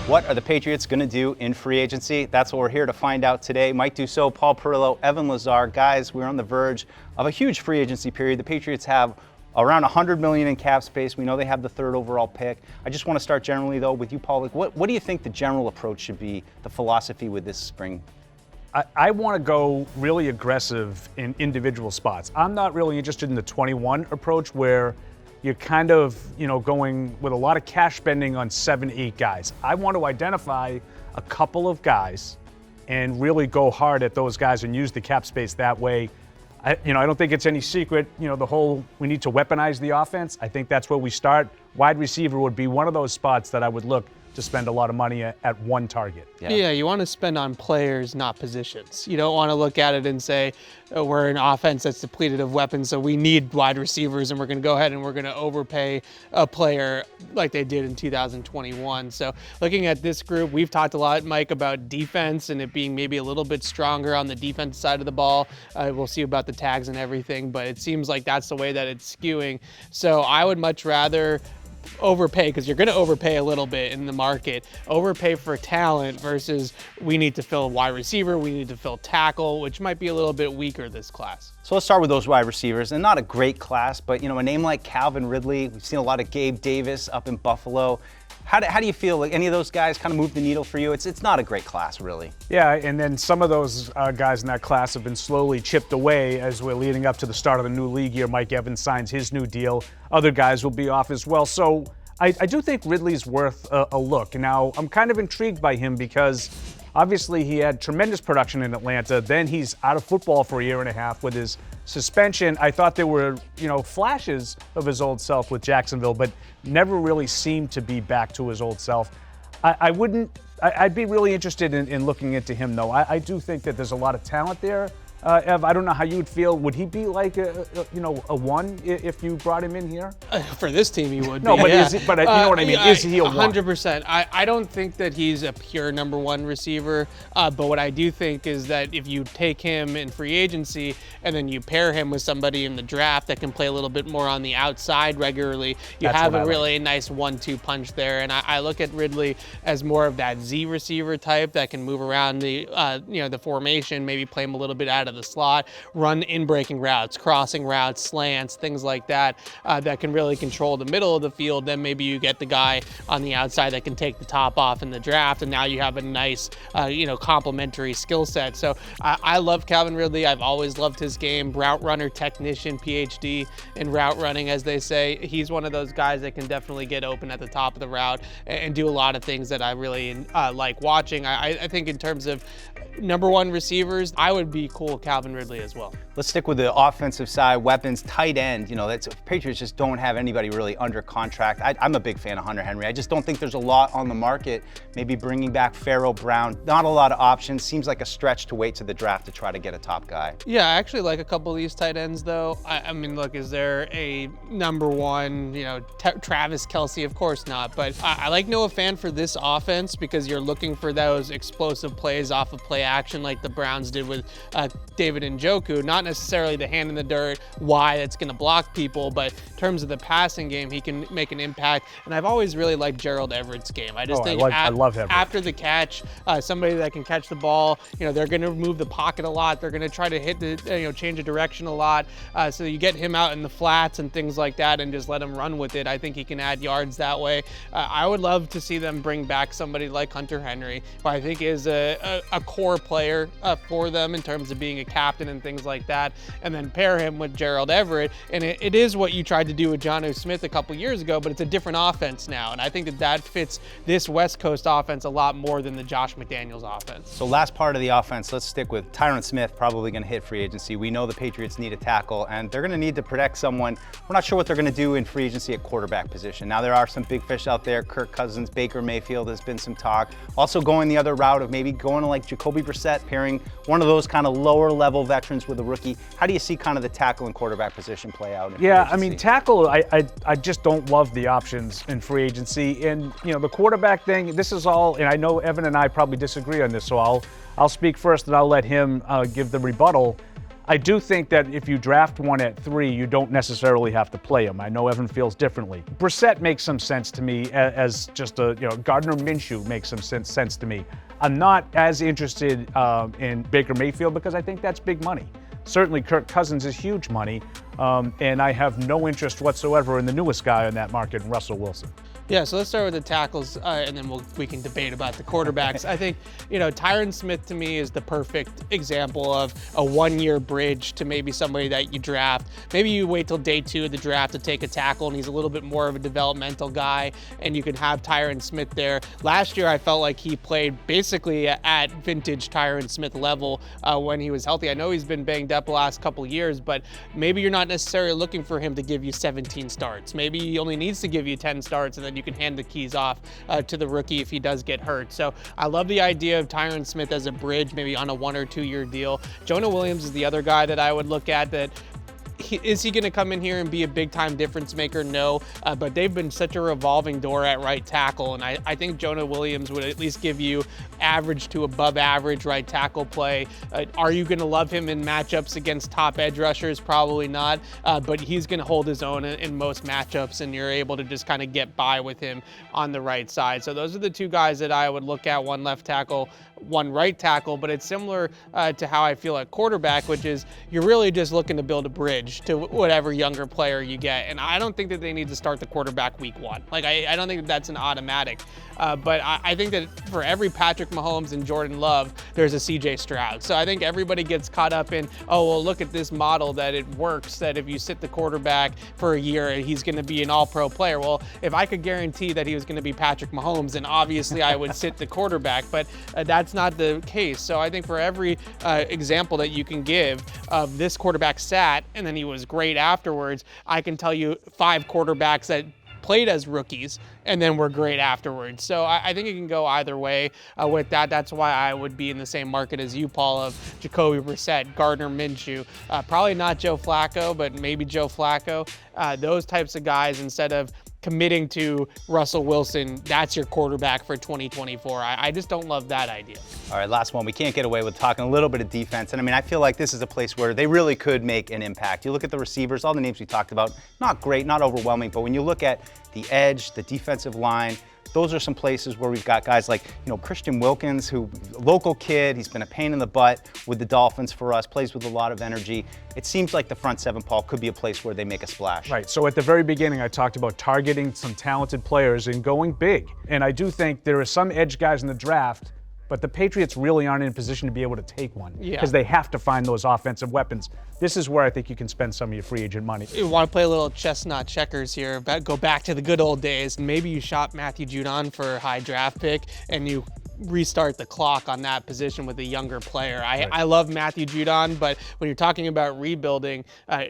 What are the Patriots going to do in free agency? That's what we're here to find out today. Mike Dussault, Paul Perillo, Evan Lazar. Guys, we're on the verge of a huge free agency period. The Patriots have around $100 million in cap space. We know they have the third overall pick. I just want to start generally, though, with you, Paul. Like, what do you think the general approach should be, the philosophy with this spring? I want to go really aggressive in individual spots. I'm not really interested in the 21 approach where you're kind of, going with a lot of cash spending on 7, 8 guys. I want to identify a couple of guys and really go hard at those guys and use the cap space that way. I don't think it's any secret, the whole we need to weaponize the offense. I think that's where we start. Wide receiver would be one of those spots that I would look to spend a lot of money at one target. Yeah, you want to spend on players, not positions. You don't want to look at it and say, we're an offense that's depleted of weapons, so we need wide receivers, and we're going to go ahead and we're going to overpay a player like they did in 2021. So looking at this group, we've talked a lot, Mike, about defense and it being maybe a little bit stronger on the defense side of the ball. We'll see about the tags and everything, but it seems like that's the way that it's skewing. So I would much rather overpay, because you're going to overpay a little bit in the market, overpay for talent versus we need to fill wide receiver, we need to fill tackle, which might be a little bit weaker this class. So let's start with those wide receivers, and not a great class, but a name like Calvin Ridley, we've seen a lot of Gabe Davis up in Buffalo. How do you feel? Like any of those guys kind of move the needle for you? It's not a great class, really. Yeah, and then some of those guys in that class have been slowly chipped away as we're leading up to the start of the new league year. Mike Evans signs his new deal. Other guys will be off as well. So I do think Ridley's worth a look. Now, I'm kind of intrigued by him because obviously he had tremendous production in Atlanta. Then he's out of football for a year and a half with his suspension. I thought there were, flashes of his old self with Jacksonville, but never really seemed to be back to his old self. I'd be really interested in looking into him, though. I do think that there's a lot of talent there. Ev, I don't know how you would feel. Would he be like a one if you brought him in here? For this team, he would. No, be, but yeah. you know what I mean? Is he a 100%? I don't think that he's a pure number one receiver. But what I do think is that if you take him in free agency and then you pair him with somebody in the draft that can play a little bit more on the outside regularly, you have a really nice 1-2 punch there. And I look at Ridley as more of that Z receiver type that can move around the formation, maybe play him a little bit out of the slot, run in-breaking routes, crossing routes, slants, things like that, that can really control the middle of the field. Then maybe you get the guy on the outside that can take the top off in the draft, and now you have a nice, complementary skill set. So I love Calvin Ridley. I've always loved his game. Route runner, technician, PhD in route running, as they say. He's one of those guys that can definitely get open at the top of the route and do a lot of things that I really like watching. I think in terms of number one receivers, I would be cool Calvin Ridley as well. Let's stick with the offensive side, weapons, tight end. Patriots just don't have anybody really under contract. I'm a big fan of Hunter Henry. I just don't think there's a lot on the market. Maybe bringing back Pharaoh Brown, not a lot of options. Seems like a stretch to wait to the draft to try to get a top guy. Yeah, I actually like a couple of these tight ends, though. I mean, look, is there a number one, Travis Kelce? Of course not. But I like Noah Fant for this offense because you're looking for those explosive plays off of play action like the Browns did with David Njoku. Not necessarily the hand in the dirt, why that's going to block people, but in terms of the passing game, he can make an impact. And I've always really liked Gerald Everett's game. I just think I love Everett. After the catch, somebody that can catch the ball, they're going to move the pocket a lot. They're going to try to hit the, change of direction a lot. So you get him out in the flats and things like that and just let him run with it. I think he can add yards that way. I would love to see them bring back somebody like Hunter Henry, who I think is a core player for them in terms of being a captain and things like that, and then pair him with Gerald Everett. And it is what you tried to do with Jonnu Smith a couple years ago, but it's a different offense now. And I think that fits this West Coast offense a lot more than the Josh McDaniels offense. So last part of the offense, let's stick with Tyron Smith, probably going to hit free agency. We know the Patriots need a tackle, and they're going to need to protect someone. We're not sure what they're going to do in free agency at quarterback position. Now, there are some big fish out there. Kirk Cousins, Baker Mayfield, there's been some talk. Also going the other route of maybe going to like Jacoby Brissett, pairing one of those kind of lower level veterans with a rookie. How do you see kind of the tackle and quarterback position play out? Yeah, I mean, tackle, I just don't love the options in free agency. And, the quarterback thing, this is all, and I know Evan and I probably disagree on this, so I'll speak first and I'll let him give the rebuttal. I do think that if you draft one at 3, you don't necessarily have to play him. I know Evan feels differently. Brissett makes some sense to me as just a, Gardner Minshew makes some sense to me. I'm not as interested in Baker Mayfield because I think that's big money. Certainly Kirk Cousins is huge money, and I have no interest whatsoever in the newest guy on that market, Russell Wilson. Yeah, so let's start with the tackles, and then we can debate about the quarterbacks. I think, Tyron Smith to me is the perfect example of a one-year bridge to maybe somebody that you draft. Maybe you wait till day 2 of the draft to take a tackle, and he's a little bit more of a developmental guy, and you can have Tyron Smith there. Last year, I felt like he played basically at vintage Tyron Smith level when he was healthy. I know he's been banged up the last couple years, but maybe you're not necessarily looking for him to give you 17 starts. Maybe he only needs to give you 10 starts, and then you can hand the keys off to the rookie if he does get hurt. So I love the idea of Tyron Smith as a bridge, maybe on a 1 or 2 year deal. Jonah Williams is the other guy that I would look at that. Is he going to come in here and be a big-time difference maker? No, but they've been such a revolving door at right tackle, and I think Jonah Williams would at least give you average to above average right tackle play. Are you going to love him in matchups against top edge rushers? Probably not, but he's going to hold his own in most matchups, and you're able to just kind of get by with him on the right side. So those are the 2 guys that I would look at, one left tackle, one right tackle, but it's similar to how I feel at quarterback, which is you're really just looking to build a bridge to whatever younger player you get. And I don't think that they need to start the quarterback week 1. Like, I don't think that that's an automatic. But I think that for every Patrick Mahomes and Jordan Love, there's a CJ Stroud. So I think everybody gets caught up in, oh, well, look at this model that it works, that if you sit the quarterback for a year, he's going to be an all-pro player. Well, if I could guarantee that he was going to be Patrick Mahomes, then obviously I would sit the quarterback. But that's not the case. So I think for every example that you can give of this quarterback sat and then he was great afterwards, I can tell you 5 quarterbacks that played as rookies and then were great afterwards. So I think it can go either way with that. That's why I would be in the same market as you, Paul, of Jacoby Brissett, Gardner Minshew, probably not Joe Flacco, but maybe Joe Flacco. Those types of guys, instead of committing to Russell Wilson, that's your quarterback for 2024. I just don't love that idea. All right, last one. We can't get away with talking a little bit of defense. And I mean, I feel like this is a place where they really could make an impact. You look at the receivers, all the names we talked about, not great, not overwhelming, but when you look at the edge, the defensive line, those are some places where we've got guys like, Christian Wilkins, who local kid, he's been a pain in the butt with the Dolphins for us, plays with a lot of energy. It seems like the front 7, Paul, could be a place where they make a splash. Right, so at the very beginning, I talked about targeting some talented players and going big. And I do think there are some edge guys in the draft, but the Patriots really aren't in a position to be able to take one because they have to find those offensive weapons. This is where I think you can spend some of your free agent money. You want to play a little chestnut checkers here, go back to the good old days. Maybe you shop Matthew Judon for a high draft pick and you restart the clock on that position with a younger player. I love Matthew Judon, but when you're talking about rebuilding,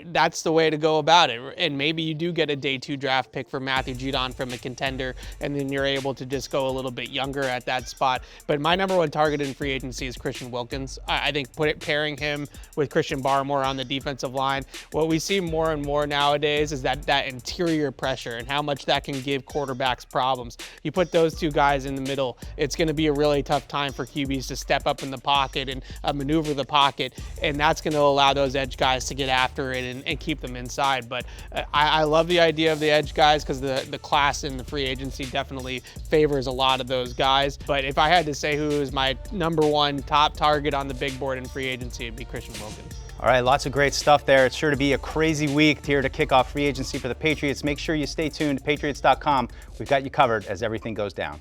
that's the way to go about it. And maybe you do get a day 2 draft pick for Matthew Judon from a contender, and then you're able to just go a little bit younger at that spot. But my number 1 target in free agency is Christian Wilkins. I think pairing him with Christian Barmore on the defensive line, what we see more and more nowadays is that interior pressure and how much that can give quarterbacks problems. You put those 2 guys in the middle, it's going to be a really tough time for QBs to step up in the pocket and maneuver the pocket, and that's going to allow those edge guys to get after it and keep them inside. But I love the idea of the edge guys because the class in the free agency definitely favors a lot of those guys. But if I had to say who is my number 1 top target on the big board in free agency, it'd be Christian Wilkins. All right, lots of great stuff there. It's sure to be a crazy week here to kick off free agency for the Patriots. Make sure you stay tuned to Patriots.com. We've got you covered as everything goes down.